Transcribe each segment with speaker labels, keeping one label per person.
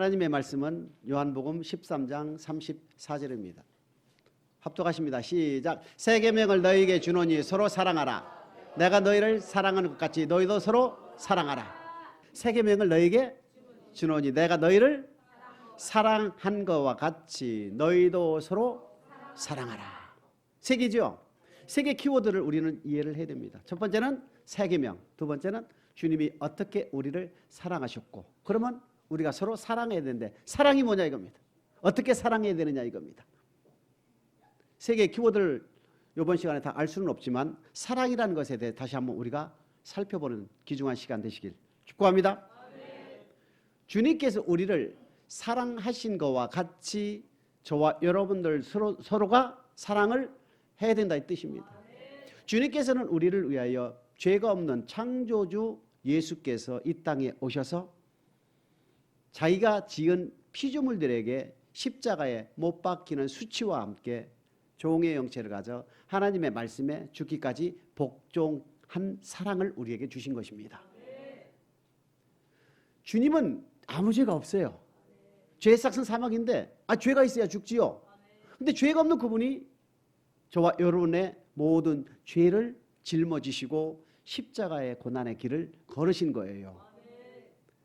Speaker 1: 하나님의 말씀은 요한복음 13장 34절입니다. 합독하십니다. 시작. 새 계명을 너희에게 주노니 서로 사랑하라. 내가 너희를 사랑하는 것 같이 너희도 서로 사랑하라. 새 계명을 너희에게 주노니 내가 너희를 사랑한 것과 같이 너희도 서로 사랑하라. 세 개죠. 세 개 키워드를 우리는 이해를 해야 됩니다. 첫 번째는 새 계명, 두 번째는 주님이 어떻게 우리를 사랑하셨고, 그러면 우리가 서로 사랑해야 되는데 사랑이 뭐냐 이겁니다. 어떻게 사랑해야 되느냐 이겁니다. 세 개의 키워드를 이번 시간에 다 알 수는 없지만 사랑이라는 것에 대해 다시 한번 우리가 살펴보는 귀중한 시간 되시길 축복합니다. 주님께서 우리를 사랑하신 것과 같이 저와 여러분들 서로가 사랑을 해야 된다 이 뜻입니다. 주님께서는 우리를 위하여 죄가 없는 창조주 예수께서 이 땅에 오셔서 자기가 지은 피조물들에게 십자가에 못 박히는 수치와 함께 종의 형체를 가져 하나님의 말씀에 죽기까지 복종한 사랑을 우리에게 주신 것입니다. 주님은 아무 죄가 없어요. 죄의 삭은 사망인데 죄가 있어야 죽지요. 근데 죄가 없는 그분이 저와 여러분의 모든 죄를 짊어지시고 십자가의 고난의 길을 걸으신 거예요.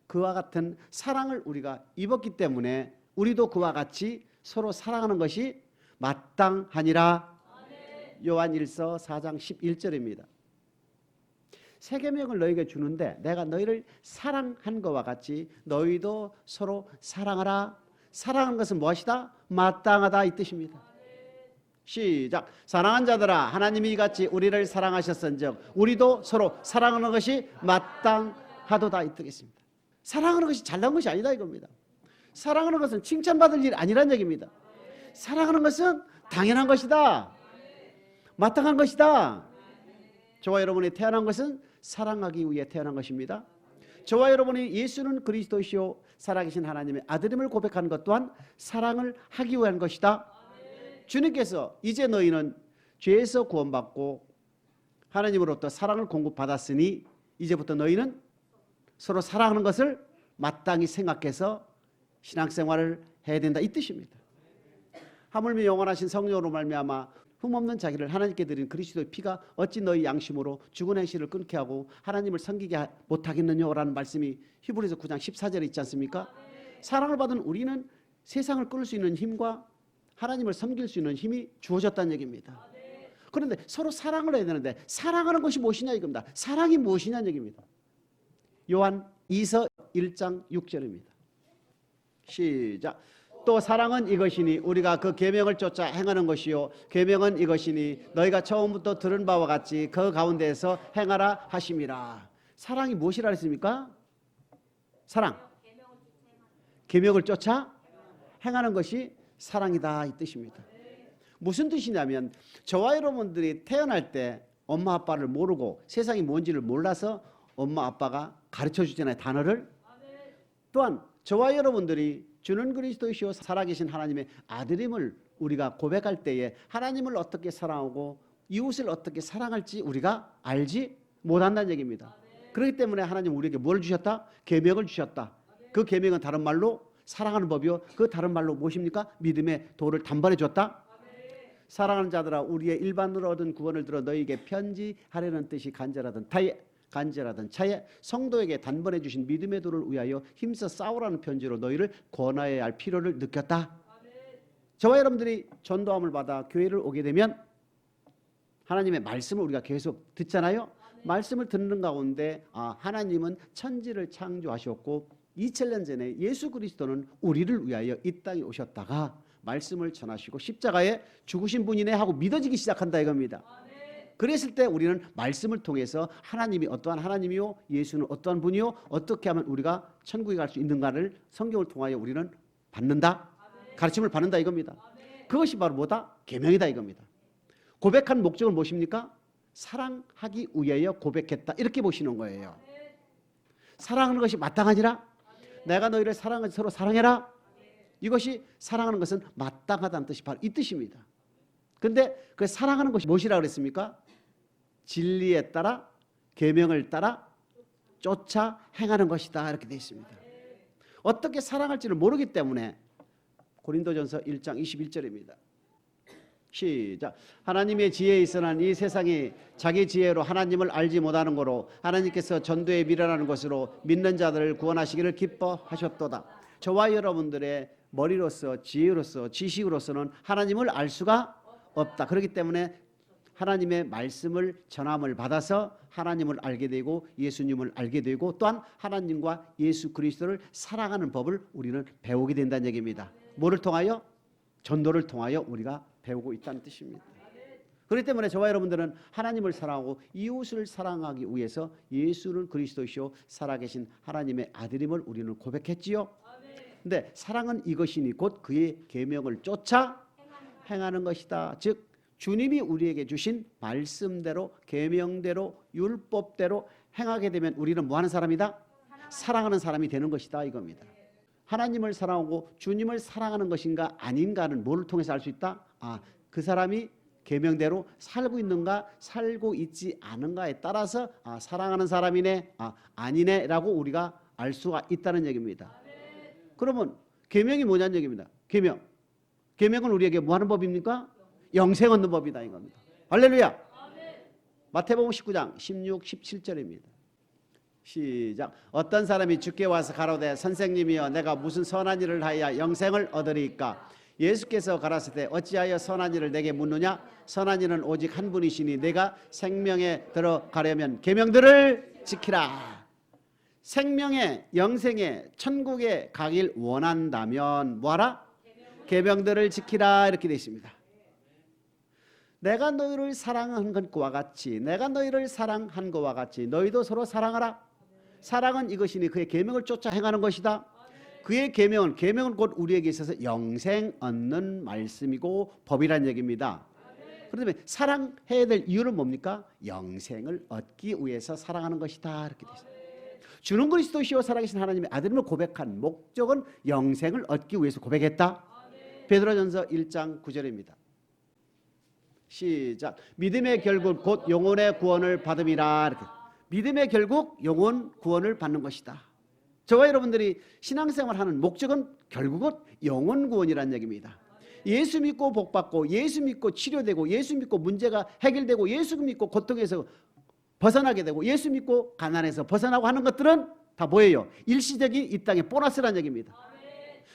Speaker 1: 그와 같은 사랑을 우리가 입었기 때문에 우리도 그와 같이 서로 사랑하는 것이 마땅하니라. 요한 1서 4장 11절입니다. 새 계명을 너희에게 주는데 내가 너희를 사랑한 것과 같이 너희도 서로 사랑하라. 사랑하는 것은 무엇이다? 마땅하다 이 뜻입니다. 시작. 사랑하는 자들아 하나님이 이같이 우리를 사랑하셨은즉 우리도 서로 사랑하는 것이 마땅하도다 이 뜻입니다. 사랑하는 것이 잘난 것이 아니다 이겁니다. 사랑하는 것은 칭찬받을 일이 아니란 얘기입니다. 사랑하는 것은 당연한 것이다. 마땅한 것이다. 저와 여러분이 태어난 것은 사랑하기 위해 태어난 것입니다. 저와 여러분이 예수는 그리스도시요 살아계신 하나님의 아들임을 고백하는 것 또한 사랑을 하기 위한 것이다. 주님께서 이제 너희는 죄에서 구원받고 하나님으로부터 사랑을 공급받았으니 이제부터 너희는 서로 사랑하는 것을 마땅히 생각해서 신앙생활을 해야 된다 이 뜻입니다. 하물며 영원하신 성령으로 말미암아 흠없는 자기를 하나님께 드린 그리스도의 피가 어찌 너희 양심으로 죽은 행실을 끊게 하고 하나님을 섬기게 못하겠느냐라는 말씀이 히브리서 9장 14절에 있지 않습니까? 사랑을 받은 우리는 세상을 끊을 수 있는 힘과 하나님을 섬길 수 있는 힘이 주어졌다는 얘기입니다. 그런데 서로 사랑을 해야 되는데 사랑하는 것이 무엇이냐 이겁니다. 사랑이 무엇이냐는 얘기입니다. 요한 2서 1장 6절입니다. 시작. 또 사랑은 이것이니 우리가 그 계명을 쫓아 행하는 것이요 계명은 이것이니 너희가 처음부터 들은 바와 같이 그 가운데에서 행하라 하심이라. 사랑이 무엇이라 했습니까? 사랑. 계명을 쫓아 행하는 것이 사랑이다 이 뜻입니다. 무슨 뜻이냐면 저와 여러분들이 태어날 때 엄마 아빠를 모르고 세상이 뭔지를 몰라서 엄마 아빠가 가르쳐 주잖아요 단어를. 또한 저와 여러분들이 주는 그리스도시요 살아계신 하나님의 아들임을 우리가 고백할 때에 하나님을 어떻게 사랑하고 이웃을 어떻게 사랑할지 우리가 알지 못한다는 얘기입니다. 그렇기 때문에 하나님 우리에게 뭘 주셨다? 계명을 주셨다. 그 계명은 다른 말로 사랑하는 법이요 그 다른 말로 무엇입니까? 믿음의 도를 단번에 줬다. 사랑하는 자들아 우리의 일반으로 얻은 구원을 들어 너희에게 편지하려는 뜻이 간절하던 차에 성도에게 단번에 주신 믿음의 도를 위하여 힘써 싸우라는 편지로 너희를 권하여야 할 필요를 느꼈다. 저와 여러분들이 전도함을 받아 교회를 오게 되면 하나님의 말씀을 우리가 계속 듣잖아요. 말씀을 듣는 가운데 하나님은 천지를 창조하셨고 2000년 전에 예수 그리스도는 우리를 위하여 이 땅에 오셨다가 말씀을 전하시고 십자가에 죽으신 분이네 하고 믿어지기 시작한다 이겁니다. 그랬을 때 우리는 말씀을 통해서 하나님이 어떠한 하나님이요 예수는 어떠한 분이요 어떻게 하면 우리가 천국에 갈 수 있는가를 성경을 통하여 우리는 받는다. 가르침을 받는다 이겁니다. 그것이 바로 뭐다? 계명이다 이겁니다. 고백한 목적은 무엇입니까? 사랑하기 위하여 고백했다 이렇게 보시는 거예요. 사랑하는 것이 마땅하니라. 내가 너희를 사랑하지 서로 사랑해라. 이것이 사랑하는 것은 마땅하다는 뜻이 바로 이 뜻입니다. 그런데 그 사랑하는 것이 무엇이라고 그랬습니까? 진리에 따라 계명을 따라 쫓아 행하는 것이다 이렇게 되어 있습니다. 어떻게 사랑할지를 모르기 때문에 고린도전서 1장 21절입니다. 시작. 하나님의 지혜에 있어는 이 세상이 자기 지혜로 하나님을 알지 못하는 거로 하나님께서 전도에 미련하는 것으로 믿는 자들을 구원하시기를 기뻐하셨도다. 저와 여러분들의 머리로서 지혜로서 지식으로서는 하나님을 알 수가 없다. 그렇기 때문에 하나님의 말씀을 전함을 받아서 하나님을 알게 되고 예수님을 알게 되고 또한 하나님과 예수 그리스도를 사랑하는 법을 우리는 배우게 된다는 얘기입니다. 뭐를 통하여? 전도를 통하여 우리가 배우고 있다는 뜻입니다. 그렇기 때문에 저와 여러분들은 하나님을 사랑하고 이웃을 사랑하기 위해서 예수는 그리스도시요 살아계신 하나님의 아들임을 우리는 고백했지요. 근데 사랑은 이것이니 곧 그의 계명을 쫓아 행하는 것이다. 즉 주님이 우리에게 주신 말씀대로 계명대로 율법대로 행하게 되면 우리는 뭐하는 사람이다? 사랑하는 사람이 되는 것이다 이겁니다. 하나님을 사랑하고 주님을 사랑하는 것인가 아닌가는 뭐를 통해서 알 수 있다? 그 사람이 계명대로 살고 있는가 살고 있지 않은가에 따라서 사랑하는 사람이네 아니네 라고 우리가 알 수가 있다는 얘기입니다. 그러면 계명이 뭐냐는 얘기입니다. 계명은 우리에게 뭐하는 법입니까? 영생 얻는 법이다 이겁니다. 할렐루야. 마태복음 19장 16, 17절입니다. 시작. 어떤 사람이 주께 와서 가로되 선생님이여 내가 무슨 선한 일을 하여 영생을 얻으리이까? 예수께서 가라사대 어찌하여 선한 일을 내게 묻느냐? 선한 일은 오직 한 분이시니 내가 생명에 들어가려면 계명들을 지키라. 생명에 영생에 천국에 가길 원한다면 뭐하라? 계명들을 지키라 이렇게 되어 있습니다. 내가 너희를 사랑한 것과 같이 내가 너희를 사랑한 것과 같이 너희도 서로 사랑하라. 사랑은 이것이니 그의 계명을 쫓아 행하는 것이다. 그의 계명은 곧 우리에게 있어서 영생 얻는 말씀이고 법이란 얘기입니다. 그렇다면 사랑해야 될 이유는 뭡니까? 영생을 얻기 위해서 사랑하는 것이다 이렇게 되어 있습니다. 주는 그리스도시요 살아계신 하나님의 아들임을 고백한 목적은 영생을 얻기 위해서 고백했다. 베드로전서 1장 9절입니다. 시작. 믿음의 결국 곧 영혼의 구원을 받음이라. 이렇게. 믿음의 결국 영혼 구원을 받는 것이다. 저와 여러분들이 신앙생활하는 목적은 결국은 영혼 구원이라는 얘기입니다. 예수 믿고 복받고 예수 믿고 치료되고 예수 믿고 문제가 해결되고 예수 믿고 고통에서 벗어나게 되고 예수 믿고 가난에서 벗어나고 하는 것들은 다 뭐예요? 일시적인 이 땅의 보너스라는 얘기입니다.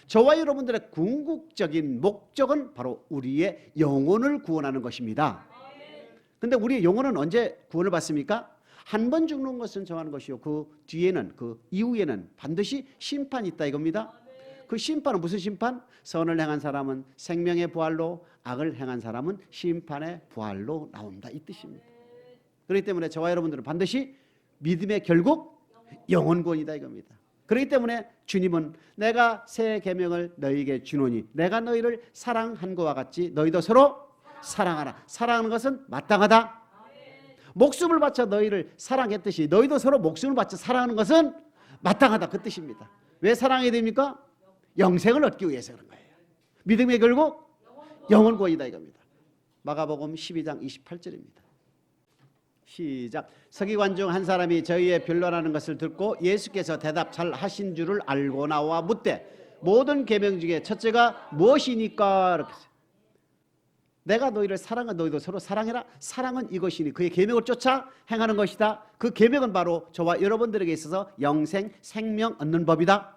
Speaker 1: 저와 여러분들의 궁극적인 목적은 바로 우리의 영혼을 구원하는 것입니다. 그런데 우리의 영혼은 언제 구원을 받습니까? 한 번 죽는 것은 정하는 것이요 그 뒤에는 그 이후에는 반드시 심판이 있다 이겁니다. 그 심판은 무슨 심판? 선을 행한 사람은 생명의 부활로 악을 행한 사람은 심판의 부활로 나온다 이 뜻입니다. 그렇기 때문에 저와 여러분들은 반드시 믿음의 결국 영혼 구원이다 이겁니다. 그렇기 때문에 주님은 내가 새 계명을 너희에게 주노니 내가 너희를 사랑한 것과 같이 너희도 서로 사랑하라. 사랑하는 것은 마땅하다. 목숨을 바쳐 너희를 사랑했듯이 너희도 서로 목숨을 바쳐 사랑하는 것은 마땅하다 그 뜻입니다. 왜 사랑해야 됩니까? 영생을 얻기 위해서 그런 거예요. 믿음의 결국 영혼 구원이다 이겁니다. 마가복음 12장 28절입니다. 시작. 서기관 중 한 사람이 저희의 변론하는 것을 듣고 예수께서 대답 잘 하신 줄을 알고 나와 묻되 모든 계명 중에 첫째가 무엇이니까? 이렇게 내가 너희를 사랑한 너희도 서로 사랑해라. 사랑은 이것이니 그의 계명을 쫓아 행하는 것이다. 그 계명은 바로 저와 여러분들에게 있어서 영생 생명 얻는 법이다.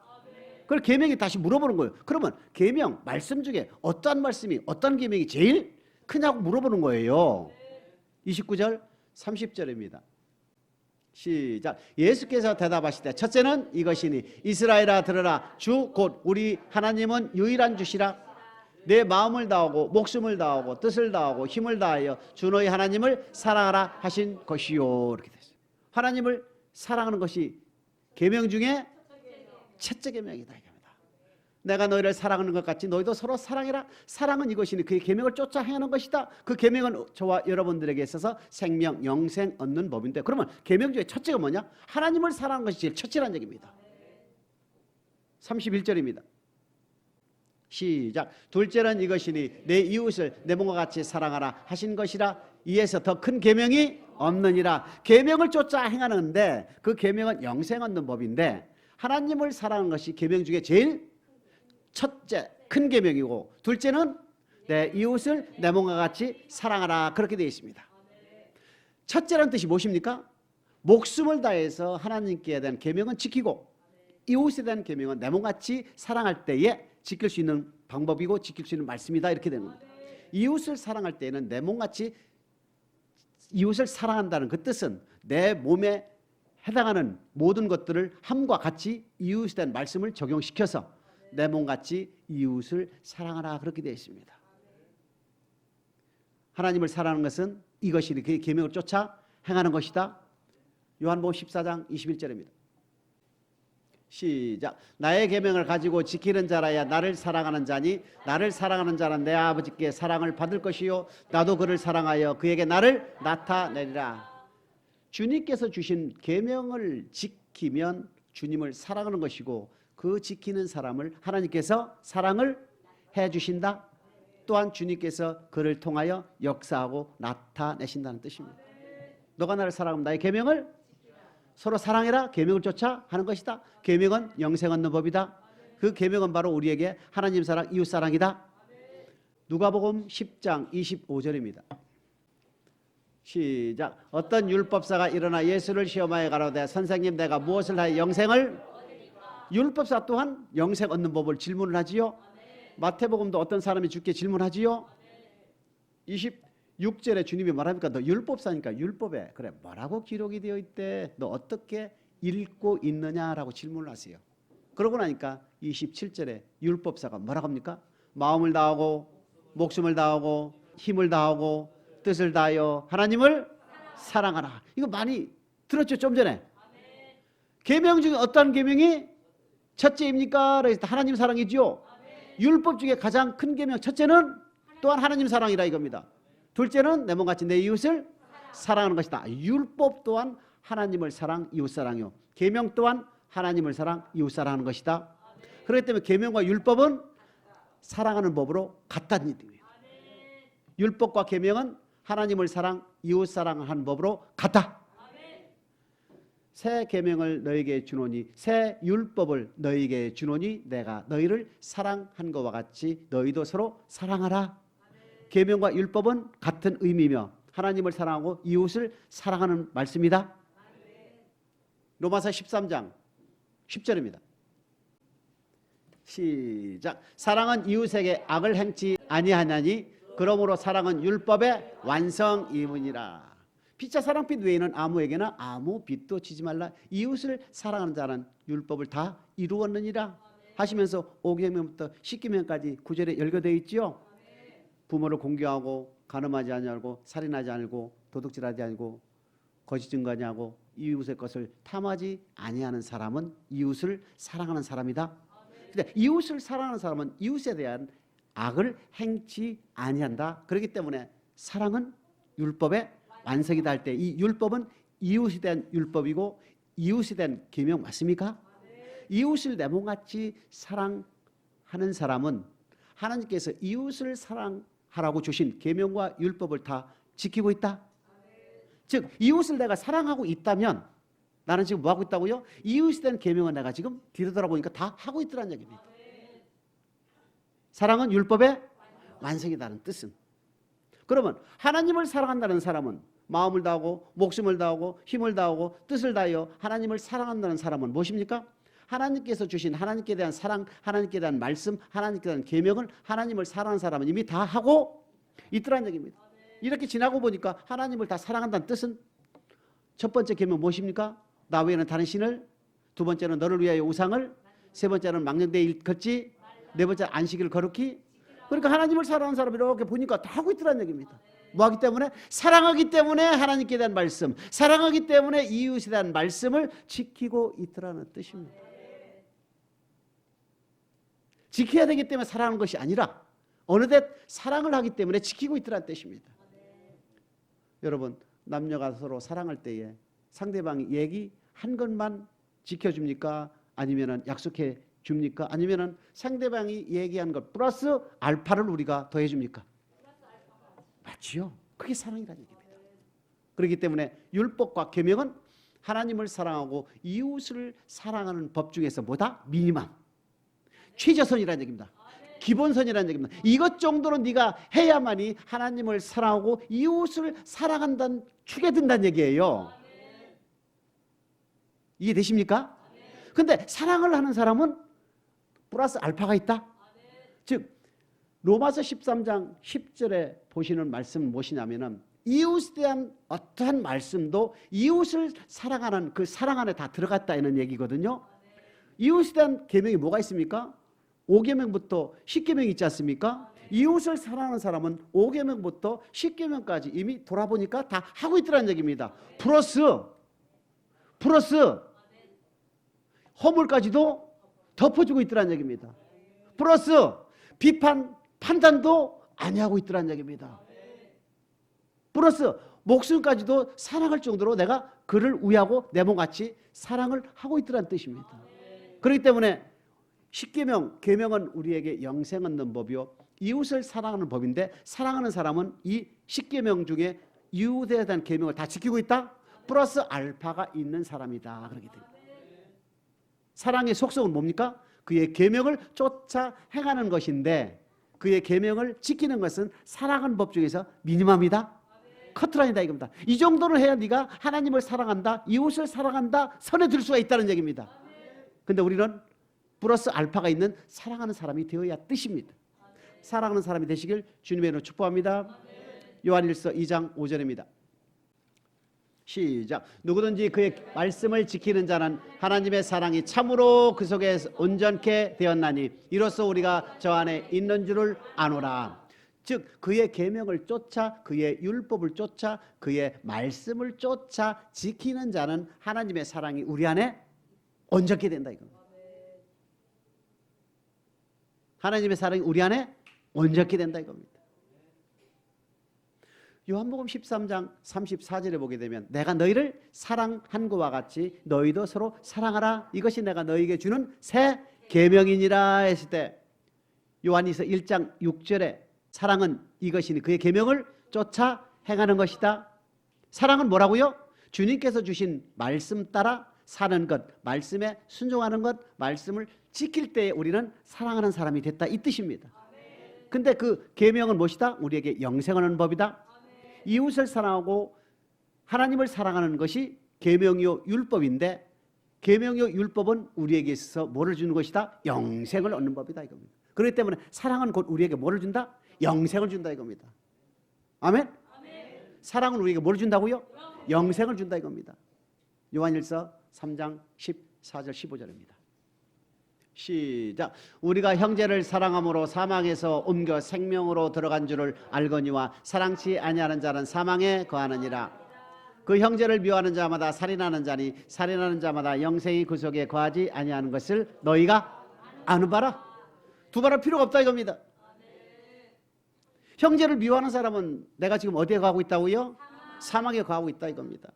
Speaker 1: 그걸 계명이 다시 물어보는 거예요. 그러면 계명 말씀 중에 어떠한 말씀이 어떤 계명이 제일 크냐고 물어보는 거예요. 29절 30절입니다. 시작. 예수께서 대답하시되 첫째는 이것이니 이스라엘아 들으라. 주 곧 우리 하나님은 유일한 주시라. 내 마음을 다하고 목숨을 다하고 뜻을 다하고 힘을 다하여 주 너희 하나님을 사랑하라 하신 것이요. 이렇게 됐어요. 하나님을 사랑하는 것이 계명 중에 첫째 계명이다 이겁니다. 내가 너희를 사랑하는 것 같이 너희도 서로 사랑해라. 사랑은 이것이니 그의 계명을 쫓아 행하는 것이다. 그 계명은 저와 여러분들에게 있어서 생명, 영생 얻는 법인데 그러면 계명 중에 첫째가 뭐냐? 하나님을 사랑하는 것이 제일 첫째라는 얘기입니다. 31절입니다. 시작. 둘째는 이것이니 내 이웃을 내 몸과 같이 사랑하라 하신 것이라. 이에서 더 큰 계명이 없느니라. 계명을 쫓아 행하는데 그 계명은 영생 얻는 법인데 하나님을 사랑하는 것이 계명 중에 제일 첫째 큰 계명이고, 둘째는 내 이웃을 내 몸과 같이 사랑하라, 그렇게 되어 있습니다. 첫째라는 뜻이 무엇입니까? 목숨을 다해서 하나님께 대한 계명은 지키고, 이웃에 대한 계명은 내 몸같이 사랑할 때에 지킬 수 있는 방법이고 지킬 수 있는 말씀이다, 이렇게 되는 겁니다. 이웃을 사랑할 때에는 내 몸같이 이웃을 사랑한다는 그 뜻은 내 몸에 해당하는 모든 것들을 함과 같이 이웃에 대한 말씀을 적용시켜서 내 몸같이 이웃을 사랑하라, 그렇게 되어 있습니다. 하나님을 사랑하는 것은 이것이 그 계명을 쫓아 행하는 것이다. 요한복음 14장 21절입니다. 시작. 나의 계명을 가지고 지키는 자라야 나를 사랑하는 자니, 나를 사랑하는 자는 내 아버지께 사랑을 받을 것이요 나도 그를 사랑하여 그에게 나를 나타내리라. 주님께서 주신 계명을 지키면 주님을 사랑하는 것이고, 그 지키는 사람을 하나님께서 사랑을 해주신다. 또한 주님께서 그를 통하여 역사하고 나타내신다는 뜻입니다. 너가 나를 사랑하면 나의 계명을 서로 사랑해라, 계명을 쫓아 하는 것이다. 계명은 영생 얻는 법이다. 그 계명은 바로 우리에게 하나님 사랑, 이웃 사랑이다. 누가복음 10장 25절입니다. 시작. 어떤 율법사가 일어나 예수를 시험하여 가로되 선생님, 내가 무엇을 하여 영생을? 율법사 또한 영생 얻는 법을 질문을 하지요. 마태복음도 어떤 사람이 주께 질문하지요. 26절에 주님이 말합니까? 너 율법사니까 율법에 그래 뭐라고 기록이 되어 있대? 너 어떻게 읽고 있느냐라고 질문을 하세요. 그러고 나니까 27절에 율법사가 뭐라고 합니까? 마음을 다하고 목숨을 다하고 힘을 다하고 뜻을 다하여 하나님을 사랑하라. 이거 많이 들었죠, 좀 전에. 계명 중에 어떤 계명이 첫째입니까? 그래서 하나님 사랑이지요. 율법 중에 가장 큰 계명 첫째는 또한 하나님 사랑이라 이겁니다. 둘째는 내 몸같이 내 이웃을 사랑하는 것이다. 율법 또한 하나님을 사랑, 이웃 사랑이요. 계명 또한 하나님을 사랑, 이웃 사랑하는 것이다. 그렇기 때문에 계명과 율법은 사랑하는 법으로 같다는 얘기예요. 율법과 계명은 하나님을 사랑, 이웃 사랑하는 법으로 같다. 새 계명을 너에게 주노니, 새 율법을 너에게 주노니 내가 너희를 사랑한 것과 같이 너희도 서로 사랑하라. 계명과 율법은 같은 의미며 하나님을 사랑하고 이웃을 사랑하는 말씀이다. 로마서 13장 10절입니다. 시작. 사랑은 이웃에게 악을 행치 아니하나니 그러므로 사랑은 율법의 완성이니라. 피차 사랑빛 외에는 아무에게나 아무 빚도 지지 말라. 이웃을 사랑하는 자는 율법을 다 이루었느니라 하시면서 5계명부터 10계명까지 9절에 열거되어 있지요. 부모를 공경하고 간음하지 아니하고 살인하지 않고 도둑질하지 않고 거짓 증거하지 않고 이웃의 것을 탐하지 아니하는 사람은 이웃을 사랑하는 사람이다. 근데 이웃을 사랑하는 사람은 이웃에 대한 악을 행치 아니한다. 그렇기 때문에 사랑은 율법의 완성이다 할 때 이 율법은 이웃에 대한 율법이고 이웃에 대한 계명 맞습니까? 이웃을 내 몸같이 사랑하는 사람은 하나님께서 이웃을 사랑하라고 주신 계명과 율법을 다 지키고 있다. 즉 이웃을 내가 사랑하고 있다면 나는 지금 뭐 하고 있다고요? 이웃에 대한 계명은 내가 지금 뒤로 돌아보니까 다 하고 있더라는 얘기입니다. 사랑은 율법의 완성이라는 뜻은, 그러면 하나님을 사랑한다는 사람은 마음을 다하고 목숨을 다하고 힘을 다하고 뜻을 다하여 하나님을 사랑한다는 사람은 무엇입니까? 하나님께서 주신 하나님께 대한 사랑, 하나님께 대한 말씀, 하나님께 대한 계명을 하나님을 사랑하는 사람은 이미 다 하고 있더라는 얘기입니다. 이렇게 지나고 보니까 하나님을 다 사랑한다는 뜻은 첫 번째 계명 무엇입니까? 나 외에는 다른 신을, 두 번째는 너를 위하여 우상을, 세 번째는 망령되이 걷지, 네 번째 안식일을 거룩히. 그러니까 하나님을 사랑하는 사람이 이렇게 보니까 다 하고 있더라는 얘기입니다. 뭐하기 때문에? 사랑하기 때문에 하나님께 대한 말씀, 사랑하기 때문에 이웃에 대한 말씀을 지키고 있더라는 뜻입니다. 지켜야 되기 때문에 사랑하는 것이 아니라 어느덧 사랑을 하기 때문에 지키고 있더라는 뜻입니다. 여러분, 남녀가 서로 사랑할 때에 상대방이 얘기한 것만 지켜줍니까? 아니면 약속해 줍니까? 아니면 상대방이 얘기한 것 플러스 알파를 우리가 더해 줍니까? 맞지요. 그게 사랑이라는 얘기입니다. 그렇기 때문에 율법과 계명은 하나님을 사랑하고 이웃을 사랑하는 법 중에서 뭐다? 미니멈, 최저선이라는 얘기입니다. 기본선이라는 얘기입니다. 이것 정도는 네가 해야만이 하나님을 사랑하고 이웃을 사랑한다는 축에 든다는 얘기예요. 이해되십니까? 근데 사랑을 하는 사람은 플러스 알파가 있다. 즉 로마서 13장 10절에 보시는 말씀은 무엇이냐면은 이웃에 대한 어떠한 말씀도 이웃을 사랑하는 그 사랑 안에 다 들어갔다 이런 얘기거든요. 이웃에 대한 계명이 뭐가 있습니까? 5계명부터 10계명이 있지 않습니까? 이웃을 사랑하는 사람은 5계명부터 10계명까지 이미 돌아보니까 다 하고 있더라는 얘기입니다. 플러스 허물까지도 덮어주고 있더라는 얘기입니다. 플러스 비판, 판단도 안 하고 있더라는 얘기입니다. 플러스 목숨까지도 사랑할 정도로 내가 그를 위하고 내 몸같이 사랑을 하고 있더라는 뜻입니다. 그렇기 때문에 10계명, 계명은 우리에게 영생 얻는 법이요 이웃을 사랑하는 법인데 사랑하는 사람은 이 10계명 중에 이웃에 대한 계명을 다 지키고 있다? 플러스 알파가 있는 사람이다. 그렇게 됩니다. 사랑의 속성은 뭡니까? 그의 계명을 쫓아 행하는 것인데 그의 계명을 지키는 것은 사랑하는 법 중에서 미니멈이다. 커트라인이다 이겁니다. 이 정도를 해야 네가 하나님을 사랑한다, 이웃을 사랑한다 선에 들 수가 있다는 얘기입니다. 근데 우리는 플러스 알파가 있는 사랑하는 사람이 되어야 뜻입니다. 사랑하는 사람이 되시길 주님의 이름으로 축복합니다. 요한일서 2장 5절입니다. 시작. 누구든지 그의 말씀을 지키는 자는 하나님의 사랑이 참으로 그 속에 온전케 되었나니 이로써 우리가 저 안에 있는 줄을 아노라. 즉 그의 계명을 쫓아 그의 율법을 쫓아 그의 말씀을 쫓아 지키는 자는 하나님의 사랑이 우리 안에 온전케 된다 이겁니다. 하나님의 사랑이 우리 안에 온전케 된다 이겁니다. 요한복음 13장 34절에 보게 되면 내가 너희를 사랑한 것과 같이 너희도 서로 사랑하라. 이것이 내가 너희에게 주는 새 계명이니라 했을 때 요한일서 1장 6절에 사랑은 이것이니 그의 계명을 쫓아 행하는 것이다. 사랑은 뭐라고요? 주님께서 주신 말씀 따라 사는 것, 말씀에 순종하는 것, 말씀을 지킬 때 우리는 사랑하는 사람이 됐다 이 뜻입니다. 근데 그 계명은 무엇이다? 우리에게 영생하는 법이다. 이웃을 사랑하고 하나님을 사랑하는 것이 계명이요 율법인데 계명이요 율법은 우리에게 있어서 뭐를 주는 것이다? 영생을 얻는 법이다 이겁니다. 그렇기 때문에 사랑은 곧 우리에게 뭐를 준다? 영생을 준다 이겁니다. 아멘? 사랑은 우리에게 뭘 준다고요? 영생을 준다 이겁니다. 요한일서 3장 14절 15절입니다. 시작. 우리가 형제를 사랑함으로 사망에서 옮겨 생명으로 들어간 줄을 알거니와 사랑치 아니하는 자는 사망에 거하느니라. 그 형제를 미워하는 자마다 살인하는 자니 살인하는 자마다 영생이 그 속에 거하지 아니하는 것을 너희가 아는 바라. 두말할 필요가 없다 이겁니다. 형제를 미워하는 사람은 내가 지금 어디에 가고 있다고요? 사망에 가고 있다 이겁니다.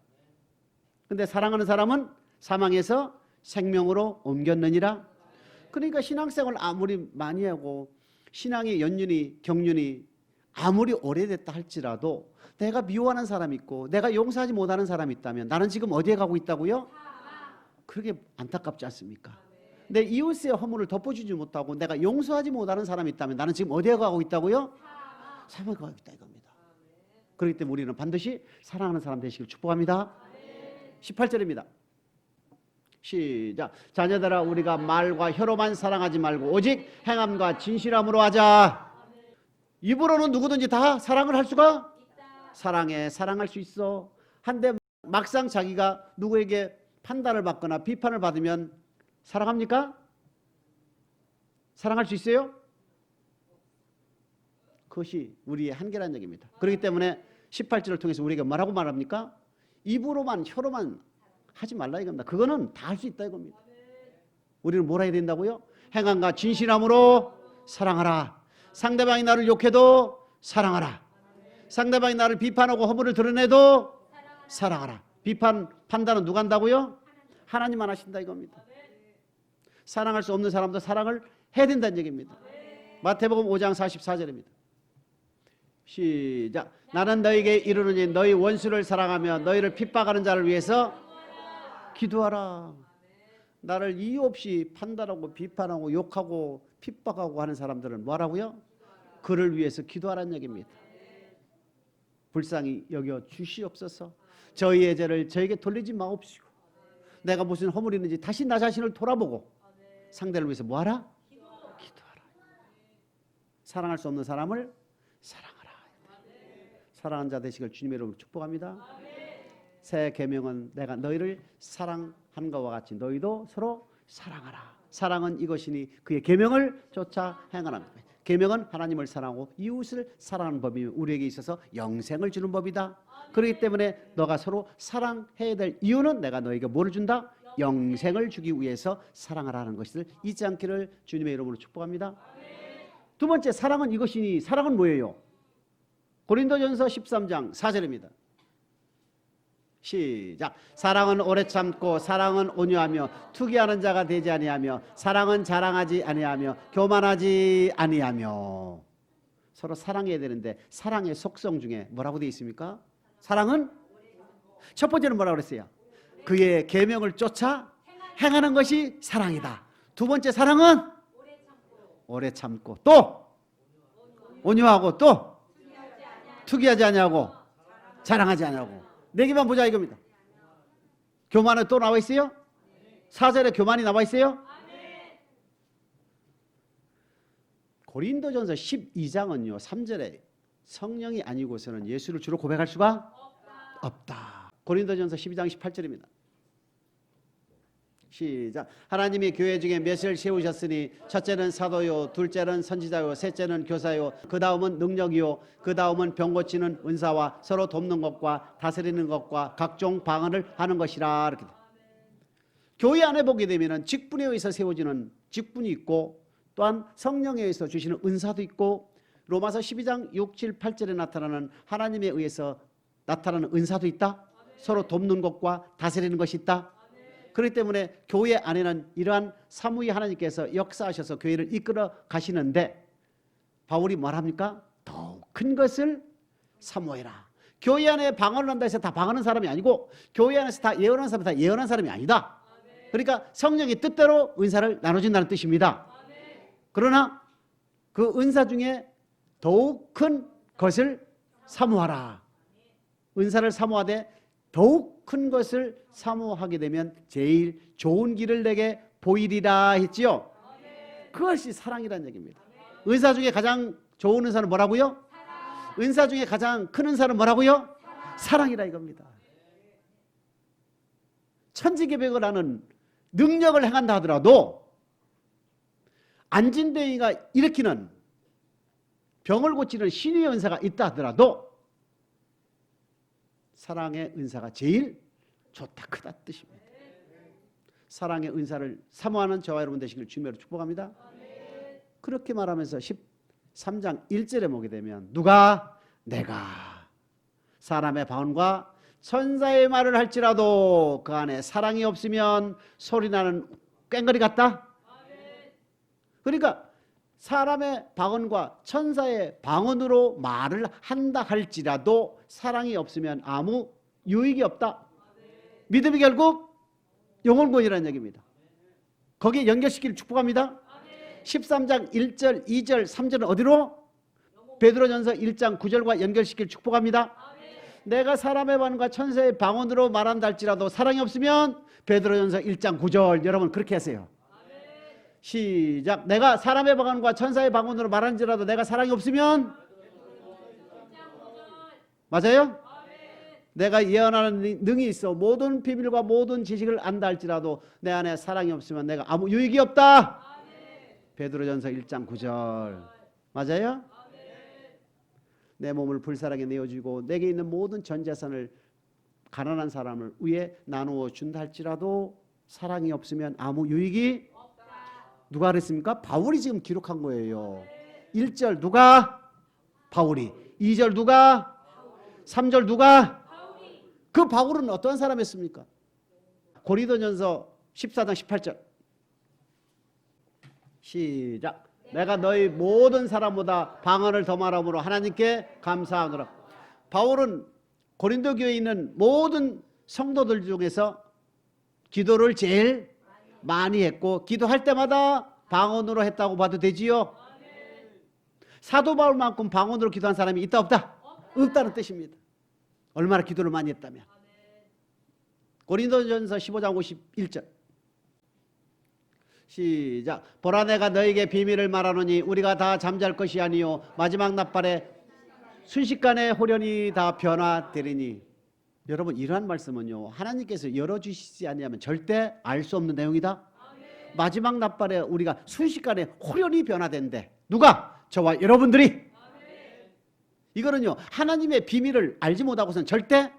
Speaker 1: 근데 사랑하는 사람은 사망에서 생명으로 옮겼느니라. 그러니까 신앙생활 아무리 많이 하고 신앙의 연륜이 경륜이 아무리 오래됐다 할지라도 내가 미워하는 사람이 있고 내가 용서하지 못하는 사람이 있다면 나는 지금 어디에 가고 있다고요? 그렇게 안타깝지 않습니까? 내 이웃의 허물을 덮어주지 못하고 내가 용서하지 못하는 사람이 있다면 나는 지금 어디에 가고 있다고요? 사망에 가고 있다 이겁니다. 그렇기 때문에 우리는 반드시 사랑하는 사람 되시길 축복합니다. 18절입니다. 시작. 자녀들아 우리가 말과 혀로만 사랑하지 말고 오직 행함과 진실함으로 하자. 입으로는 누구든지 다 사랑을 할 수가 사랑할 수 있어. 한데 막상 자기가 누구에게 판단을 받거나 비판을 받으면 사랑합니까? 사랑할 수 있어요? 그것이 우리의 한계라는 얘기입니다. 그렇기 때문에 18절을 통해서 우리가 뭐라고 말합니까? 입으로만 혀로만 하지 말라 이겁니다. 그거는 다 할 수 있다 이겁니다. 우리는 뭘 해야 된다고요? 행함과 진실함으로 사랑하라. 상대방이 나를 욕해도 사랑하라. 상대방이 나를 비판하고 허물을 드러내도 사랑하라. 비판, 판단은 누가 한다고요? 하나님만 하신다 이겁니다. 사랑할 수 없는 사람도 사랑을 해야 된다는 얘기입니다. 마태복음 5장 44절입니다. 시작. 나는 너에게 이르노니 너희 원수를 사랑하며 너희를 핍박하는 자를 위해서 기도하라. 나를 이유 없이 판단하고 비판하고 욕하고 핍박하고 하는 사람들은 뭐라고요? 그를 위해서 기도하라는 얘기입니다. 불쌍히 여겨 주시옵소서. 저희의 죄를 저에게 돌리지 마옵시고 내가 무슨 허물이 있는지 다시 나 자신을 돌아보고 상대를 위해서 뭐하라? 기도하라. 사랑할 수 없는 사람을 사랑하라. 사랑하는 자 되시길 주님의 이름으로 축복합니다. 새 계명은 내가 너희를 사랑한 것과 같이 너희도 서로 사랑하라. 사랑은 이것이니 그의 계명을 쫓아 행하라. 계명은 하나님을 사랑하고 이웃을 사랑하는 법이며 우리에게 있어서 영생을 주는 법이다. 그렇기 때문에 너가 서로 사랑해야 될 이유는 내가 너에게 뭐를 준다? 영생을 주기 위해서 사랑하라는 것을 잊지 않기를 주님의 이름으로 축복합니다. 두 번째, 사랑은 이것이니, 사랑은 뭐예요? 고린도전서 13장 4절입니다. 시작. 사랑은 오래 참고 사랑은 온유하며 투기하는 자가 되지 아니하며 사랑은 자랑하지 아니하며 교만하지 아니하며. 서로 사랑해야 되는데 사랑의 속성 중에 뭐라고 되어 있습니까? 사랑은 첫 번째는 뭐라고 그랬어요? 그의 계명을 쫓아 행하는 것이 사랑이다. 두 번째, 사랑은 오래 참고 또 온유하고 또 투기하지 아니하고 자랑하지 아니하고. 네 개만 보자 이겁니다. 교만은 또 나와 있어요? 4절에 교만이 나와 있어요? 고린도전서 12장은요 3절에 성령이 아니고서는 예수를 주로 고백할 수가 없다. 고린도전서 12장 18절입니다. 시작. 하나님이 교회 중에 몇을 세우셨으니 첫째는 사도요, 둘째는 선지자요, 셋째는 교사요, 그 다음은 능력이요, 그 다음은 병 고치는 은사와 서로 돕는 것과 다스리는 것과 각종 방언을 하는 것이라. 이렇게. 교회 안에 보게 되면은 직분에 의해서 세워지는 직분이 있고 또한 성령에 의해서 주시는 은사도 있고 로마서 12장 6, 7, 8절에 나타나는 하나님에 의해서 나타나는 은사도 있다. 서로 돕는 것과 다스리는 것이 있다. 그렇기 때문에 교회 안에는 이러한 사무의 하나님께서 역사하셔서 교회를 이끌어 가시는데 바울이 말합니까? 더욱 큰 것을 사모해라. 교회 안에 방언을 한다 해서 다 방언하는 사람이 아니고 교회 안에서 다 예언하는 사람이 다 예언하는 사람이 아니다. 그러니까 성령의 뜻대로 은사를 나눠준다는 뜻입니다. 그러나 그 은사 중에 더욱 큰 것을 사모하라. 은사를 사모하되 더욱 큰 것을 사모하게 되면 제일 좋은 길을 내게 보이리라 했지요. 그것이 사랑이라는 얘기입니다. 은사 중에 가장 좋은 은사는 뭐라고요? 은사 중에 가장 큰 은사는 뭐라고요? 사랑이라 이겁니다. 천지개벽을 하는 능력을 행한다 하더라도 안진뱅이가 일으키는 병을 고치는 신의 은사가 있다 하더라도 사랑의 은사가 제일 좋다 크다 뜻입니다. 사랑의 은사를 사모하는 저와 여러분 되시길 주님으로 축복합니다. 그렇게 말하면서 13장 1절에 보게 되면 누가 내가 사람의 방언과 천사의 말을 할지라도 그 안에 사랑이 없으면 소리나는 꽹과리 같다. 그러니까 사람의 방언과 천사의 방언으로 말을 한다 할지라도 사랑이 없으면 아무 유익이 없다. 믿음이 결국 영혼권이라는 얘기입니다. 거기에 연결시키길 축복합니다. 13장 1절, 2절, 3절은 어디로? 베드로전서 1장 9절과 연결시키길 축복합니다. 내가 사람의 방언과 천사의 방언으로 말한다 할지라도 사랑이 없으면 베드로전서 1장 9절 여러분 그렇게 하세요. 시작. 내가 사람의 방언과 천사의 방언으로 말하는지라도 내가 사랑이 없으면 맞아요? 내가 예언하는 능이 있어 모든 비밀과 모든 지식을 안다 할지라도 내 안에 사랑이 없으면 내가 아무 유익이 없다. 베드로전서 1장 9절 맞아요? 내 몸을 불사랑에 내어주고 내게 있는 모든 전 재산을 가난한 사람을 위해 나누어 준다 할지라도 사랑이 없으면 아무 유익이 누가 그랬습니까? 바울이 지금 기록한 거예요. 1절 누가? 바울이. 2절 누가? 3절 누가? 그 바울은 어떤 사람이었습니까? 고린도전서 14장 18절 시작. 내가 너희 모든 사람보다 방언을 더 말함으로 하나님께 감사하노라. 바울은 고린도 교회에 있는 모든 성도들 중에서 기도를 제일 많이 했고 기도할 때마다 방언으로 했다고 봐도 되지요? 사도 바울만큼 방언으로 기도한 사람이 있다 없다? 없다는 뜻입니다. 얼마나 기도를 많이 했다면. 고린도전서 15장 51절 시작. 보라 내가 너에게 비밀을 말하노니 우리가 다 잠잘 것이 아니요 마지막 낮발에 순식간에 호련히 다 변화되리니. 여러분 이러한 말씀은요 하나님께서 열어주시지 아니하면 절대 알 수 없는 내용이다. 마지막 낮발에 우리가 순식간에 호련히 변화된대. 누가? 저와 여러분들이. 이거는요 하나님의 비밀을 알지 못하고서는 절대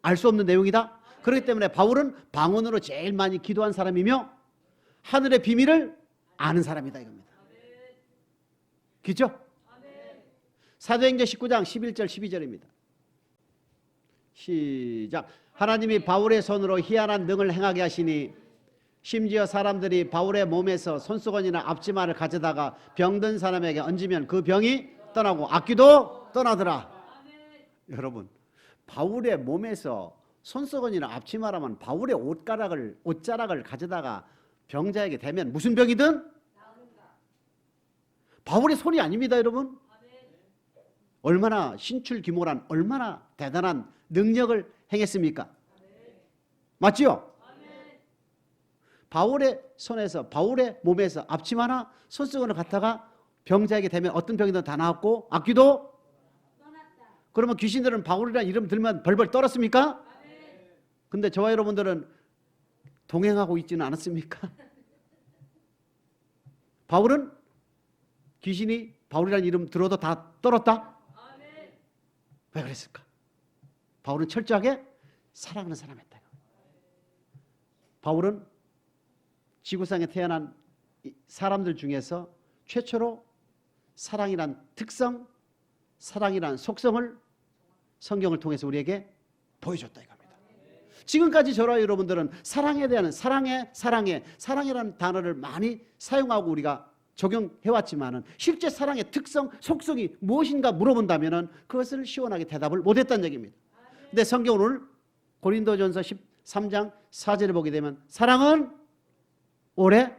Speaker 1: 알 수 없는 내용이다. 그렇기 때문에 바울은 방언으로 제일 많이 기도한 사람이며 하늘의 비밀을 아는 사람이다 이겁니다. 그죠? 사도행전 19장 11절 12절입니다. 시작. 하나님이 바울의 손으로 희한한 능을 행하게 하시니 심지어 사람들이 바울의 몸에서 손수건이나 앞치마를 가져다가 병든 사람에게 얹으면 그 병이 떠나고 악귀도 떠나더라. 여러분 바울의 몸에서 손수건이나 앞치마라면 바울의 옷자락을 가져다가 병자에게 대면 무슨 병이든 바울의 손이 아닙니다 여러분. 얼마나 신출귀몰한 얼마나 대단한 능력을 행했습니까? 맞지요? 바울의 손에서 바울의 몸에서 앞치마나 손수건을 갖다가 병자에게 대면 어떤 병이든 다 나았고 악귀도 떠났다. 그러면 귀신들은 바울이라는 이름 들면 벌벌 떨었습니까? 근데 저와 여러분들은 동행하고 있지는 않았습니까? 바울은 귀신이 바울이라는 이름 들어도 다 떨었다? 왜 그랬을까? 바울은 철저하게 사랑하는 사람이었다. 바울은 지구상에 태어난 사람들 중에서 최초로 사랑이란 특성, 사랑이란 속성을 성경을 통해서 우리에게 보여줬다 이겁니다. 지금까지 저와 여러분들은 사랑에 대한 사랑이라는 단어를 많이 사용하고 우리가 적용해왔지만은 실제 사랑의 특성, 속성이 무엇인가 물어본다면은 그것을 시원하게 대답을 못했다는 얘기입니다. 근데 성경은 오늘 고린도전서 13장 4절에 보게 되면 사랑은 오래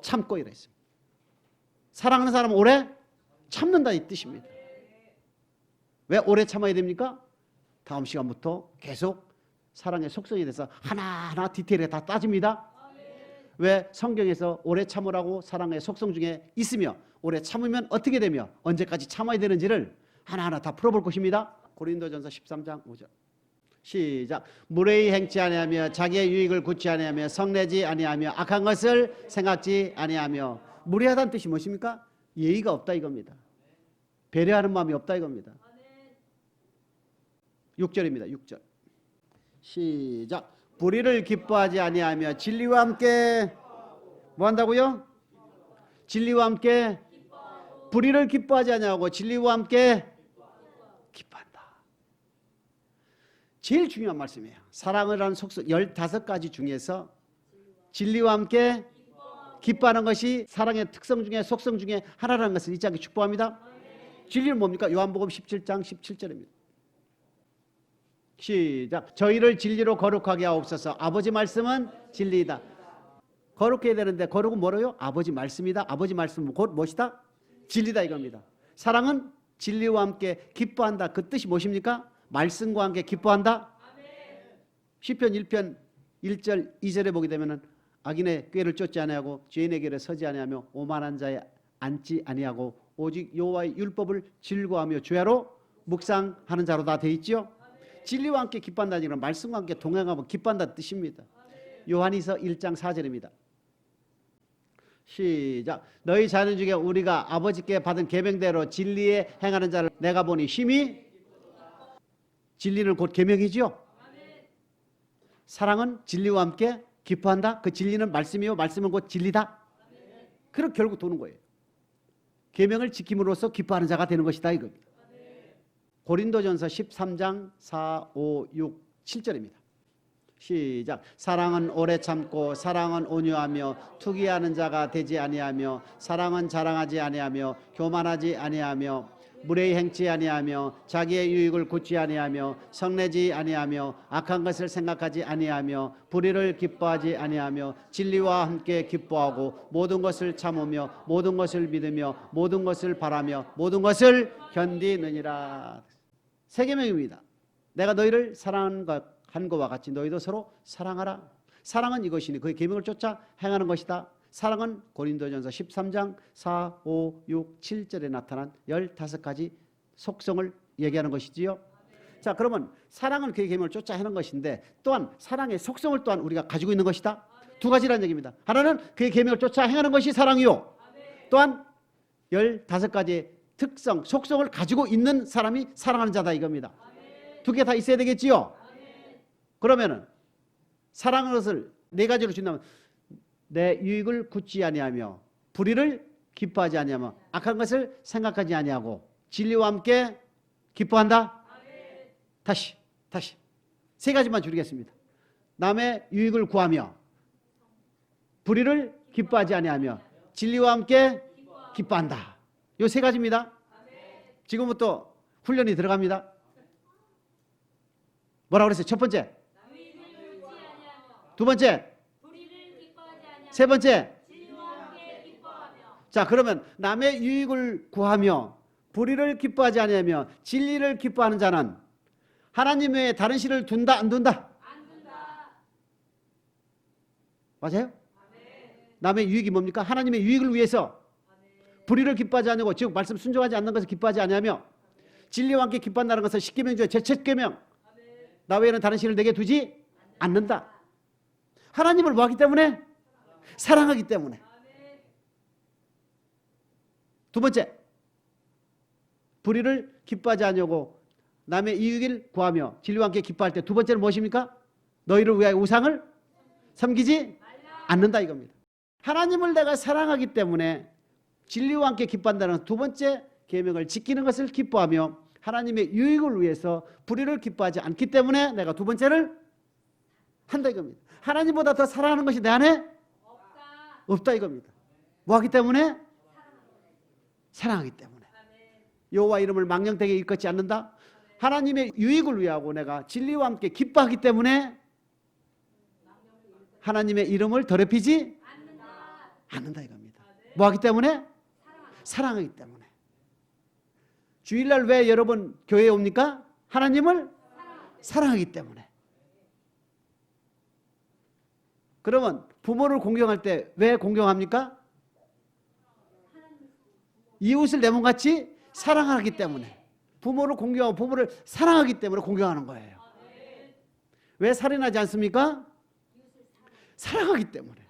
Speaker 1: 참고 이라 했습니다. 사랑하는 사람은 오래 참는다 이 뜻입니다. 왜 오래 참아야 됩니까? 다음 시간부터 계속 사랑의 속성에 대해서 하나하나 디테일하게 다 따집니다. 왜 성경에서 오래 참으라고 사랑의 속성 중에 있으며 오래 참으면 어떻게 되며 언제까지 참아야 되는지를 하나하나 다 풀어볼 것입니다. 고린도전서 13장 5절 시작. 무례히 행치 아니하며 자기의 유익을 굳지 아니하며 성내지 아니하며 악한 것을 생각지 아니하며. 무례하다는 뜻이 무엇입니까? 예의가 없다 이겁니다. 배려하는 마음이 없다 이겁니다. 6절입니다. 6절 시작. 불의를 기뻐하지 아니하며 진리와 함께 뭐 한다고요? 진리와 함께 불의를 기뻐하지 아니하고 진리와 함께 기뻐한다. 제일 중요한 말씀이에요. 사랑을 하는 속성 15가지 중에서 진리와 함께 기뻐하는 것이 사랑의 특성 중에 속성 중에 하나라는 것을 잊지 않게 축복합니다. 진리는 뭡니까? 요한복음 17장 17절입니다. 시작. 저희를 진리로 거룩하게 하옵소서. 아버지 말씀은 진리이다. 거룩해야 되는데 거룩은 뭐로요? 아버지 말씀이다. 아버지 말씀은 곧 무엇이다? 진리다 이겁니다. 사랑은 진리와 함께 기뻐한다. 그 뜻이 무엇입니까? 말씀과 함께 기뻐한다. 시편 1편 1절 2절에 보게 되면은 악인의 꾀를 쫓지 아니하고 죄인의 길에 서지 아니하며 오만한 자에 앉지 아니하고 오직 여호와의 율법을 즐거워하며 주야로 묵상하는 자로다 돼 있지요. 진리와 함께 기뻐한다는 건 말씀과 함께 동행하면 기뻐한다는 뜻입니다. 요한이서 1장 4절입니다. 시작. 너희 자녀 중에 우리가 아버지께 받은 계명대로 진리에 행하는 자를 내가 보니 심히. 진리는 곧 계명이지요. 사랑은 진리와 함께 기뻐한다. 그 진리는 말씀이요 말씀은 곧 진리다. 그럼 결국 도는 거예요. 계명을 지킴으로써 기뻐하는 자가 되는 것이다 이겁니다. 고린도전서 13장 4, 5, 6, 7절입니다. 시작. 사랑은 오래 참고 사랑은 온유하며 투기하는 자가 되지 아니하며 사랑은 자랑하지 아니하며 교만하지 아니하며 무례히 행치 아니하며 자기의 유익을 굳지 아니하며 성내지 아니하며 악한 것을 생각하지 아니하며 불의를 기뻐하지 아니하며 진리와 함께 기뻐하고 모든 것을 참으며 모든 것을 믿으며 모든 것을 바라며 모든 것을 견디느니라. 세 계명입니다. 내가 너희를 사랑한 것과 같이 너희도 서로 사랑하라. 사랑은 이것이니 그의 계명을 쫓아 행하는 것이다. 사랑은 고린도전서 13장 4, 5, 6, 7절에 나타난 15가지 속성을 얘기하는 것이지요. 자, 그러면 사랑은 그의 계명을 쫓아 하는 것인데 또한 사랑의 속성을 또한 우리가 가지고 있는 것이다. 두 가지라는 얘기입니다. 하나는 그의 계명을 쫓아 행하는 것이 사랑이요. 또한 15가지의 특성, 속성을 가지고 있는 사람이 사랑하는 자다 이겁니다. 두 개 다 있어야 되겠지요. 그러면은 사랑하는 것을 네 가지로 준다면 내 유익을 굳지 아니하며 불의를 기뻐하지 아니하며 악한 것을 생각하지 아니하고 진리와 함께 기뻐한다. 다시 세 가지만 줄이겠습니다. 남의 유익을 구하며 불의를 기뻐하지 아니하며 진리와 함께 기뻐한다. 이 세 가지입니다. 지금부터 훈련이 들어갑니다. 뭐라고 그랬어요? 첫 번째, 두 번째, 세 번째. 자, 그러면 남의 유익을 구하며 불의를 기뻐하지 아니하며 진리를 기뻐하는 자는 하나님 외에 다른 신을 둔다 안 둔다? 안 둔다. 맞아요? 남의 유익이 뭡니까? 하나님의 유익을 위해서 불의를 기뻐하지 아니하고 즉 말씀 순종하지 않는 것을 기뻐하지 아니하며 진리와 함께 기뻐한다는 것은 십계명 중에 제첫 계명. 나 외에는 다른 신을 내게 두지 않는다. 하나님을 뭐 하기 때문에? 사랑하기 때문에. 두 번째, 불의를 기뻐하지 아니하고 남의 이익을 구하며 진리와 함께 기뻐할 때 두 번째는 무엇입니까? 너희를 위하여 우상을 섬기지 않는다 이겁니다. 하나님을 내가 사랑하기 때문에 진리와 함께 기뻐한다는 두 번째 계명을 지키는 것을 기뻐하며 하나님의 유익을 위해서 불의를 기뻐하지 않기 때문에 내가 두 번째를 한다 이겁니다. 하나님보다 더 사랑하는 것이 내 안에 없다 이겁니다. 뭐 하기 때문에? 사랑하기 때문에. 여호와 이름을 망령되게 일컫지 않는다. 하나님의 유익을 위하고 내가 진리와 함께 기뻐하기 때문에 하나님의 이름을 더럽히지 않는다 이겁니다. 뭐 하기 때문에? 사랑하기 때문에. 주일날 왜 여러분 교회에 옵니까? 하나님을 사랑하기 때문에. 그러면 부모를 공경할 때 왜 공경합니까? 이웃을 내 몸같이 사랑하기 때문에. 부모를 공경하고 부모를 사랑하기 때문에 공경하는 거예요. 왜 살인하지 않습니까? 사랑하기 때문에.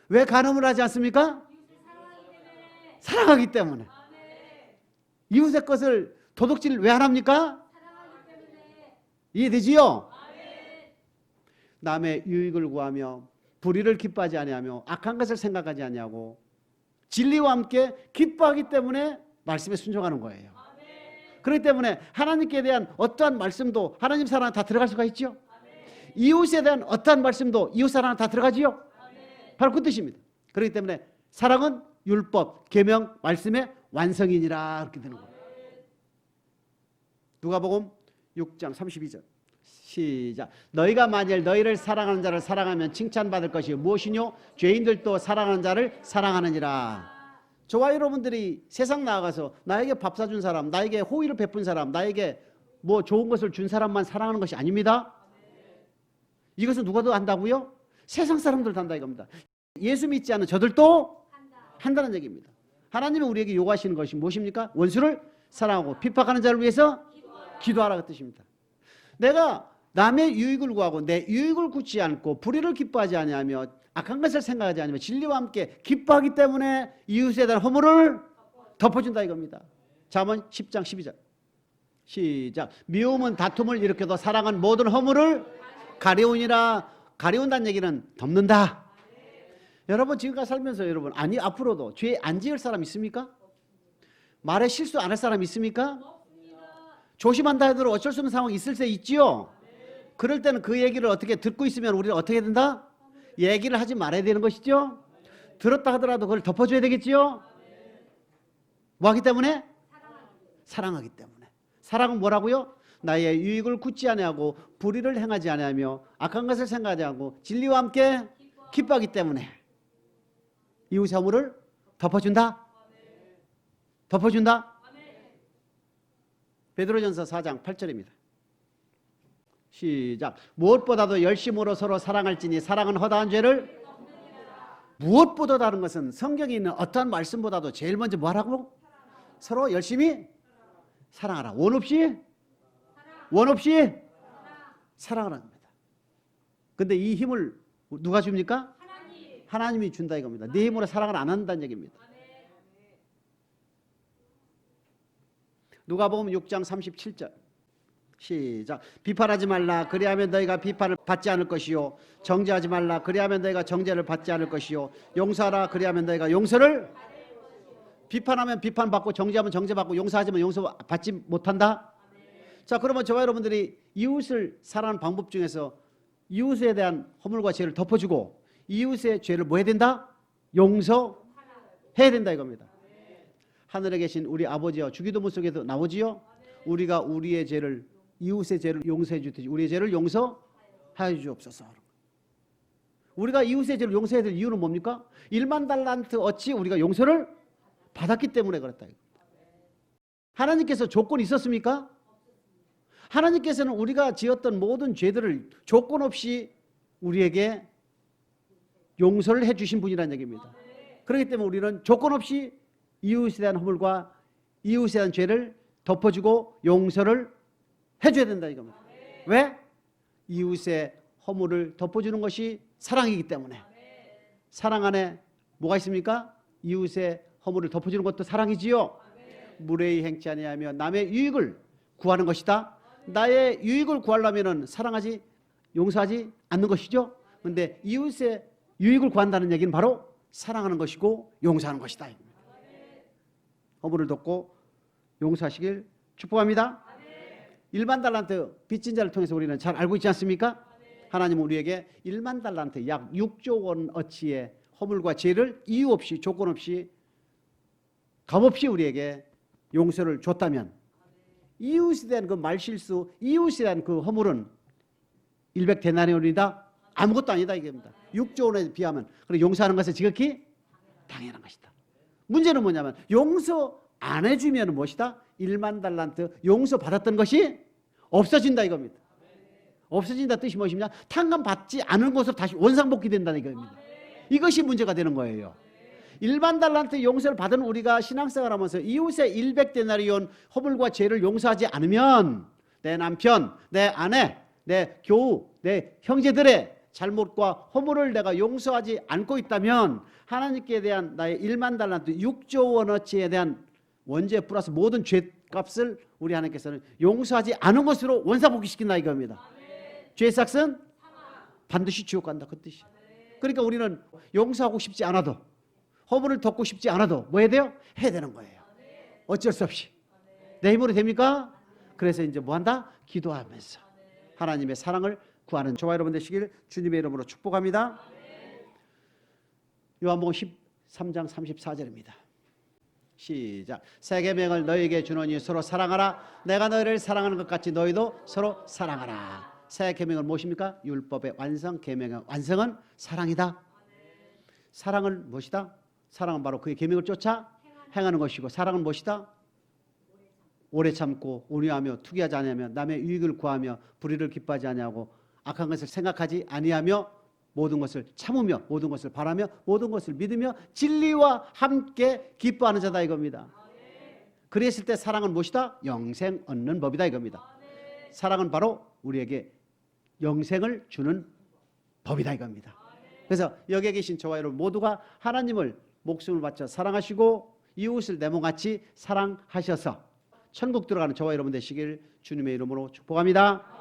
Speaker 1: 왜 간음을 하지 않습니까? 사랑하기 때문에. 이웃의 것을 도둑질 왜 안 합니까? 이해되지요? 남의 유익을 구하며 불의를 기뻐하지 아니하며 악한 것을 생각하지 아니하고 진리와 함께 기뻐하기 때문에 말씀에 순종하는 거예요. 그렇기 때문에 하나님께 대한 어떠한 말씀도 하나님 사랑에 다 들어갈 수가 있죠. 이웃에 대한 어떠한 말씀도 이웃 사랑에 다 들어가지요. 바로 그 뜻입니다. 그렇기 때문에 사랑은 율법, 계명, 말씀의 완성이니라 그렇게 되는 거예요. 누가복음 6장 32절 시작. 너희가 만일 너희를 사랑하는 자를 사랑하면 칭찬받을 것이 무엇이뇨? 죄인들도 사랑하는 자를 사랑하느니라. 저와 여러분들이 세상 나아가서 나에게 밥 사준 사람, 나에게 호의를 베푼 사람, 나에게 뭐 좋은 것을 준 사람만 사랑하는 것이 아닙니다. 이것은 누가 더 한다고요? 세상 사람들도 한다 이겁니다. 예수 믿지 않는 저들도 한다는 얘기입니다. 하나님이 우리에게 요구하시는 것이 무엇입니까? 원수를 사랑하고 핍박하는 자를 위해서 기도하라 그 뜻입니다. 내가 남의 유익을 구하고 내 유익을 굳지 않고 불의를 기뻐하지 아니하며 악한 것을 생각하지 않으며 진리와 함께 기뻐하기 때문에 이웃에 대한 허물을 덮어준다 이겁니다. 잠언 10장 12절 시작. 미움은 다툼을 일으켜도 사랑은 모든 허물을 가려우니라. 가려운다는 얘기는 덮는다. 여러분 지금까지 살면서 여러분 아니 앞으로도 죄 안 지을 사람 있습니까? 말에 실수 안 할 사람 있습니까? 조심한다 해도 어쩔 수 없는 상황이 있을 수 있지요. 그럴 때는 그 얘기를 어떻게 듣고 있으면 우리는 어떻게 된다? 얘기를 하지 말아야 되는 것이죠. 들었다 하더라도 그걸 덮어줘야 되겠지요. 뭐 하기 때문에? 사랑하기 때문에. 사랑은 뭐라고요? 나의 유익을 굳지 아니하고 불의를 행하지 아니하며 악한 것을 생각하지 않고 진리와 함께 기뻐하기 때문에. 이웃의 허물을 덮어준다? 덮어준다? 베드로전서 4장 8절입니다. 시작. 무엇보다도 열심으로 서로 사랑할지니 사랑은 허다한 죄를. 무엇보다 다른 것은 성경에 있는 어떠한 말씀보다도 제일 먼저 뭐하라고? 서로 열심히 사랑하라. 원 없이 사랑하라는 겁니다. 근데 이 힘을 누가 줍니까? 하나님이 준다 이겁니다. 내 힘으로 사랑을 안 한다는 얘기입니다. 누가복음 6장 37절 시작. 비판하지 말라. 그리하면 너희가 비판을 받지 않을 것이요 정죄하지 말라. 그리하면 너희가 정죄를 받지 않을 것이요 용서하라. 그리하면 너희가 용서를. 비판하면 비판받고 정죄하면 정죄받고 용서하지만 용서받지 못한다. 자, 그러면 저와 여러분들이 이웃을 사랑하는 방법 중에서 이웃에 대한 허물과 죄를 덮어주고 이웃의 죄를 뭐 해야 된다? 용서해야 된다 이겁니다. 하늘에 계신 우리 아버지여, 주기도문 속에도 나오지요. 우리가 우리의 죄를, 이웃의 죄를 용서해 주듯이 우리의 죄를 용서하여 주옵소서. 우리가 이웃의 죄를 용서해야 될 이유는 뭡니까? 1만 달란트 어치 우리가 용서를 받았기 때문에 그렇다. 하나님께서 조건이 있었습니까? 하나님께서는 우리가 지었던 모든 죄들을 조건 없이 우리에게 용서를 해 주신 분이라는 얘기입니다. 그렇기 때문에 우리는 조건 없이 이웃에 대한 허물과 이웃에 대한 죄를 덮어주고 용서를 해줘야 된다 이겁니다. 왜? 이웃의 허물을 덮어주는 것이 사랑이기 때문에. 사랑 안에 뭐가 있습니까? 이웃의 허물을 덮어주는 것도 사랑이지요. 무례히 행치 아니하며 남의 유익을 구하는 것이다. 나의 유익을 구하려면 사랑하지 용서하지 않는 것이죠. 그런데 이웃의 유익을 구한다는 얘기는 바로 사랑하는 것이고 용서하는 것이다. 허물을 덮고 용서하시길 축복합니다. 1만 달란트 빚진 자를 통해서 우리는 잘 알고 있지 않습니까? 하나님은 우리에게 1만 달란트 약 6조 원어치의 허물과 죄를 이유 없이 조건 없이 값없이 우리에게 용서를 줬다면 이웃에 대한 그 말실수, 이웃에 대한 그 허물은 100데나리온이다? 아무것도 아니다 이겁니다. 6조 원에 비하면. 그리고 용서하는 것은 지극히 당연한 것이다. 문제는 뭐냐면 용서 안 해주면 무엇이다? 1만 달란트 용서받았던 것이 없어진다 이겁니다. 없어진다 뜻이 무엇이냐? 탕감받지 않은 것으로 다시 원상복귀 된다는 이겁니다. 이것이 문제가 되는 거예요. 1만 달란트 용서를 받은 우리가 신앙생활 하면서 이웃의 100데나리온 허물과 죄를 용서하지 않으면 내 남편, 내 아내, 내 교우, 내 형제들의 잘못과 허물을 내가 용서하지 않고 있다면 하나님께 대한 나의 1만 달란트 6조 원어치에 대한 원죄 플러스 모든 죄값을 우리 하나님께서는 용서하지 않은 것으로 원상복귀시킨다 이겁니다. 죄삭은 반드시 지옥 간다 그 뜻이. 그러니까 우리는 용서하고 싶지 않아도 허물을 덮고 싶지 않아도 뭐 해야 돼요? 해야 되는 거예요. 어쩔 수 없이. 내 힘으로 됩니까? 그래서 이제 뭐 한다? 기도하면서 하나님의 사랑을 구하는 저와 여러분 되시길 주님의 이름으로 축복합니다. 요한복음 13장 34절입니다. 시작. 새 계명을 너희에게 주노니 서로 사랑하라. 내가 너희를 사랑하는 것 같이 너희도 서로 사랑하라. 새 계명은 무엇입니까? 율법의 완성, 계명의 완성은 사랑이다. 사랑은 무엇이다? 사랑은 바로 그의 계명을 쫓아 행하는 것이고 사랑은 무엇이다? 오래 참고 온유하며 투기하지 아니하며 남의 유익을 구하며 불의를 기뻐하지 아니하고 악한 것을 생각하지 아니하며 모든 것을 참으며 모든 것을 바라며 모든 것을 믿으며 진리와 함께 기뻐하는 자다 이겁니다. 그랬을 때 사랑은 무엇이다? 영생 얻는 법이다 이겁니다. 사랑은 바로 우리에게 영생을 주는 법이다 이겁니다. 그래서 여기에 계신 저와 여러분 모두가 하나님을 목숨을 바쳐 사랑하시고 이웃을 내 몸같이 사랑하셔서 천국 들어가는 저와 여러분 되시길 주님의 이름으로 축복합니다.